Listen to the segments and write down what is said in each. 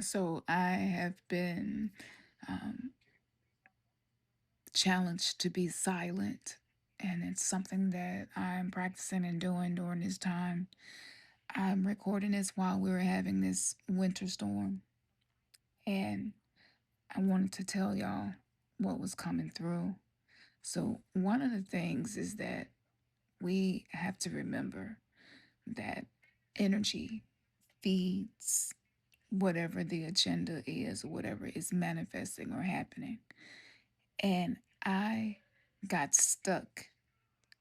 So I have been um, challenged to be silent, and it's something that I'm practicing and doing during this time. I'm recording this while we were having this winter storm, and I wanted to tell y'all what was coming through. So, one of the things is that we have to remember that energy feeds whatever the agenda is, or whatever is manifesting or happening. And I got stuck.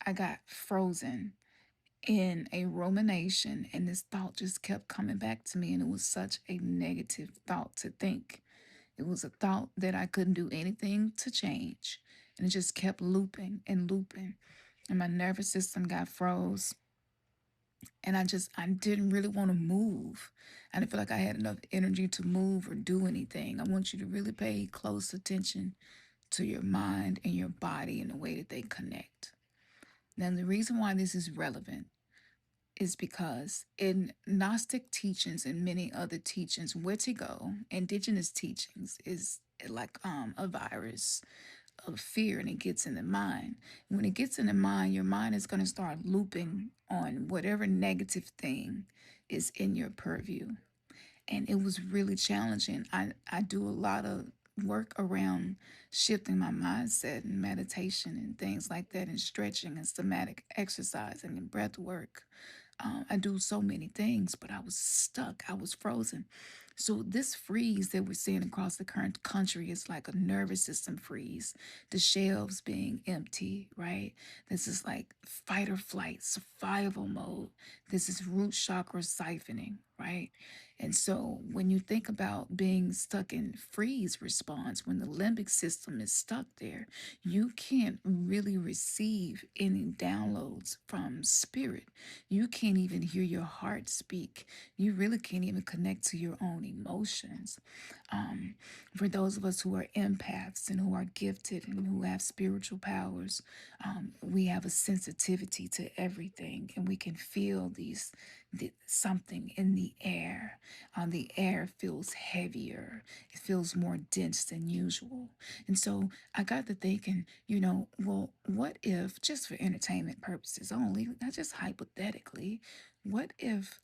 I got frozen in a rumination, and this thought just kept coming back to me. And it was such a negative thought to think. It was a thought that I couldn't do anything to change. And it just kept looping and looping. And my nervous system got froze. And I didn't really want to move. I didn't feel like I had enough energy to move or do anything. I want you to really pay close attention to your mind and your body and the way that they connect. Now, the reason why this is relevant is because in Gnostic teachings and many other teachings, WETIKO, indigenous teachings, is like a virus of fear, and it gets in the mind. When it gets in the mind, your mind is going to start looping on whatever negative thing is in your purview. And it was really challenging. I do a lot of work around shifting my mindset and meditation and things like that, and stretching and somatic exercising and breath work. I do so many things, but I was stuck. I was frozen. So this freeze that we're seeing across the current country is like a nervous system freeze. The shelves being empty, right? This is like fight or flight, survival mode. This is root chakra siphoning, right? And so when you think about being stuck in freeze response, when the limbic system is stuck there, you can't really receive any downloads from spirit. You can't even hear your heart speak. You really can't even connect to your own emotions. Um, for those of us who are empaths and who are gifted and who have spiritual powers, we have a sensitivity to everything, and we can feel something in the air. The air feels heavier. It feels more dense than usual. And so I got to thinking, well, what if, just for entertainment purposes only, not just hypothetically, what if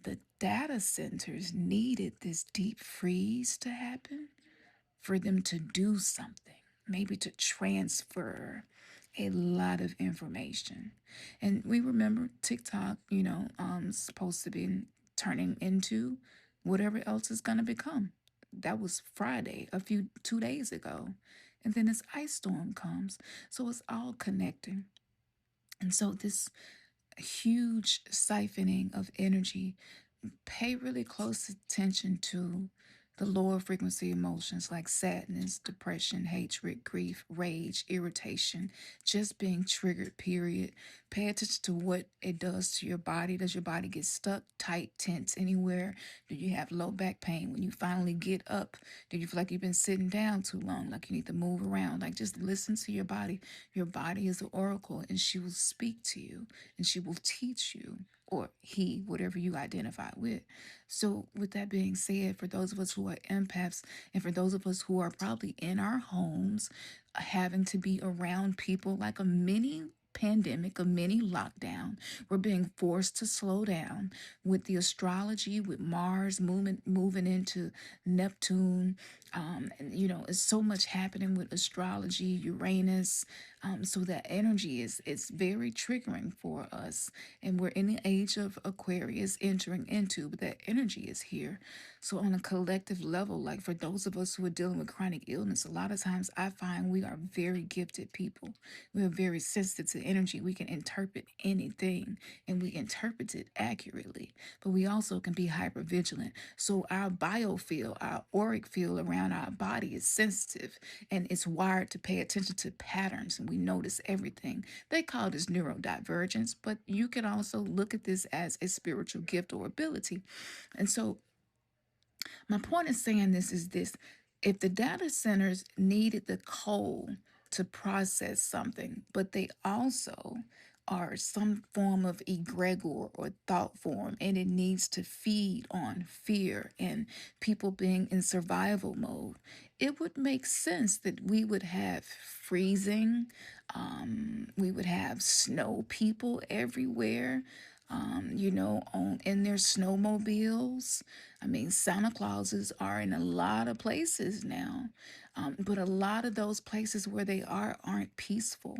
the data centers needed this deep freeze to happen for them to do something, maybe to transfer a lot of information? And we remember TikTok, supposed to be turning into whatever else is going to become. That was Friday, 2 days ago. And then this ice storm comes. So it's all connecting. And so this huge siphoning of energy, pay really close attention to the lower frequency emotions like sadness, depression, hatred, grief, rage, irritation, just being triggered, period. Pay attention to what it does to your body. Does your body get stuck, tight, tense anywhere? Do you have low back pain when you finally get up? Do you feel like you've been sitting down too long, like you need to move around? Like, just listen to your body. Your body is an oracle, and she will speak to you, and she will teach you, or he, whatever you identify with. So, with that being said, for those of us who are empaths, and for those of us who are probably in our homes, having to be around people like a mini pandemic, a mini lockdown, we're being forced to slow down with the astrology, with Mars moving into Neptune. And it's so much happening with astrology, Uranus. So that energy is very triggering for us, and we're in the age of Aquarius entering into, but that energy is here. So on a collective level, like for those of us who are dealing with chronic illness, a lot of times I find we are very gifted people. We are very sensitive to energy. We can interpret anything, and we interpret it accurately, but we also can be hyper vigilant. So our biofield, our auric field around our body is sensitive, and it's wired to pay attention to patterns, and we notice everything. They call this neurodivergence, but you can also look at this as a spiritual gift or ability. And so my point in saying this is this: if the data centers needed the coal to process something, but they also are some form of egregore or thought form, and it needs to feed on fear and people being in survival mode. It would make sense that we would have freezing, we would have snow people everywhere. On in their snowmobiles. I mean, Santa Clauses are in a lot of places now, but a lot of those places where they are aren't peaceful.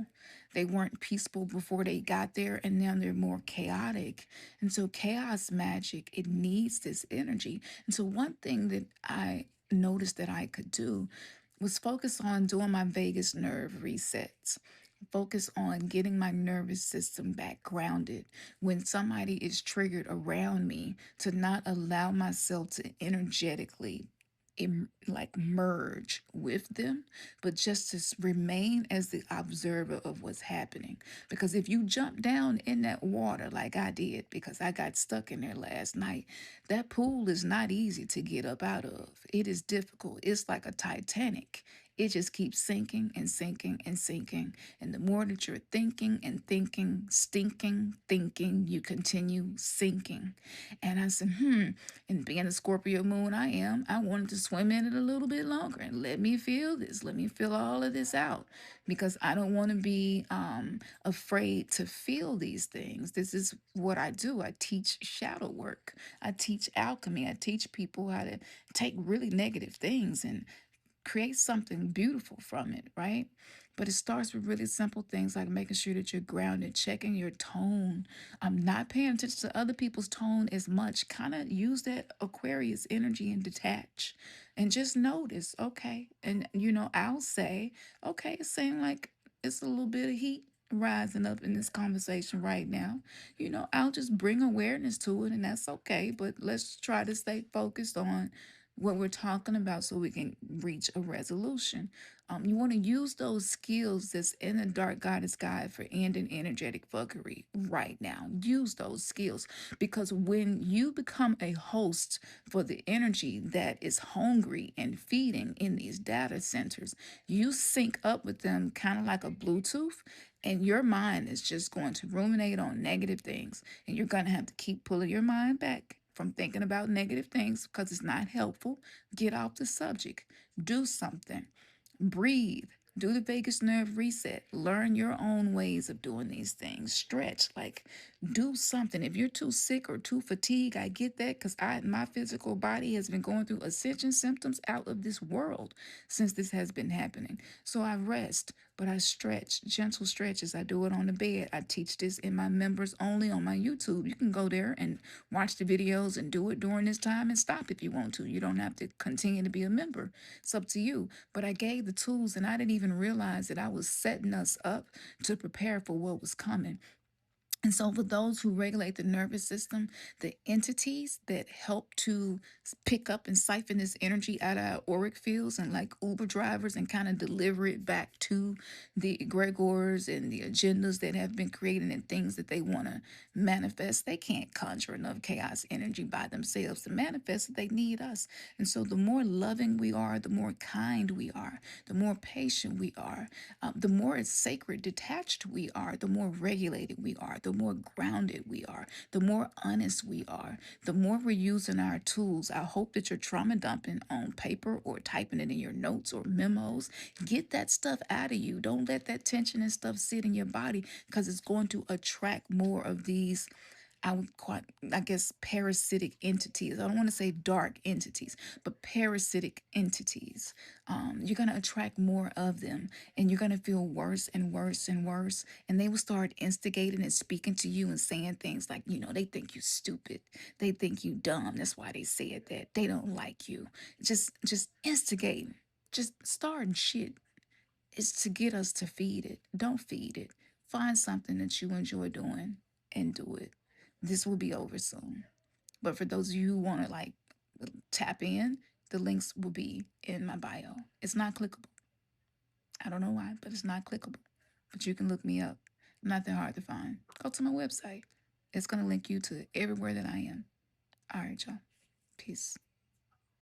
They weren't peaceful before they got there, and now they're more chaotic. And so, chaos magic, it needs this energy. And so, one thing that I noticed that I could do was focus on doing my vagus nerve resets. Focus on getting my nervous system back grounded. When somebody is triggered around me, to not allow myself to energetically like merge with them, but just to remain as the observer of what's happening. Because if you jump down in that water like I did, because I got stuck in there last night, that pool is not easy to get up out of. It is difficult. It's like a Titanic. It just keeps sinking and sinking and sinking. And the more that you're thinking and thinking, stinking, thinking, you continue sinking. And I said, and being a Scorpio moon I wanted to swim in it a little bit longer and let me feel this. Let me feel all of this out, because I don't want to be afraid to feel these things. This is what I do. I teach shadow work. I teach alchemy. I teach people how to take really negative things and create something beautiful from it, right? But it starts with really simple things like making sure that you're grounded, checking your tone. I'm not paying attention to other people's tone as much. Kind of use that Aquarius energy and detach and just notice, okay. And, I'll say, okay, it seems like it's a little bit of heat rising up in this conversation right now. I'll just bring awareness to it, and that's okay. But let's try to stay focused on what we're talking about so we can reach a resolution. You want to use those skills that's in the Dark Goddess Guide for ending energetic fuckery right now. Use those skills, because when you become a host for the energy that is hungry and feeding in these data centers, you sync up with them kind of like a Bluetooth, and your mind is just going to ruminate on negative things. And you're going to have to keep pulling your mind back from thinking about negative things because it's not helpful. Get off the subject. Do something. Breathe. Do the vagus nerve reset. Learn your own ways of doing these things. Stretch. Like, do something. If you're too sick or too fatigued, I get that, because my physical body has been going through ascension symptoms out of this world since this has been happening. So I rest, but I stretch. Gentle stretches. I do it on the bed. I teach this in my members only on my YouTube. You can go there and watch the videos and do it during this time and stop if you want to. You don't have to continue to be a member. It's up to you. But I gave the tools, and I didn't even realize that I was setting us up to prepare for what was coming. And so, for those who regulate the nervous system, the entities that help to pick up and siphon this energy out of our auric fields, and like Uber drivers, and kind of deliver it back to the egregores and the agendas that have been created and things that they want to manifest, they can't conjure enough chaos energy by themselves to manifest it. They need us. And so, the more loving we are, the more kind we are, the more patient we are, the more sacred detached we are, the more regulated we are, the more grounded we are, the more honest we are, the more we're using our tools. I hope that you're trauma dumping on paper or typing it in your notes or memos. Get that stuff out of you. Don't let that tension and stuff sit in your body, because it's going to attract more of these, I would quite, I guess, parasitic entities. I don't want to say dark entities, but parasitic entities. You're going to attract more of them, and you're going to feel worse and worse and worse. And they will start instigating and speaking to you and saying things like, they think you stupid. They think you dumb. That's why they said that. They don't like you. Just instigating. Just starting shit. It's to get us to feed it. Don't feed it. Find something that you enjoy doing and do it. This will be over soon. But for those of you who want to like tap in, the links will be in my bio. It's not clickable. I don't know why, but it's not clickable. But you can look me up. I'm not that hard to find. Go to my website. It's going to link you to everywhere that I am. All right, y'all. Peace.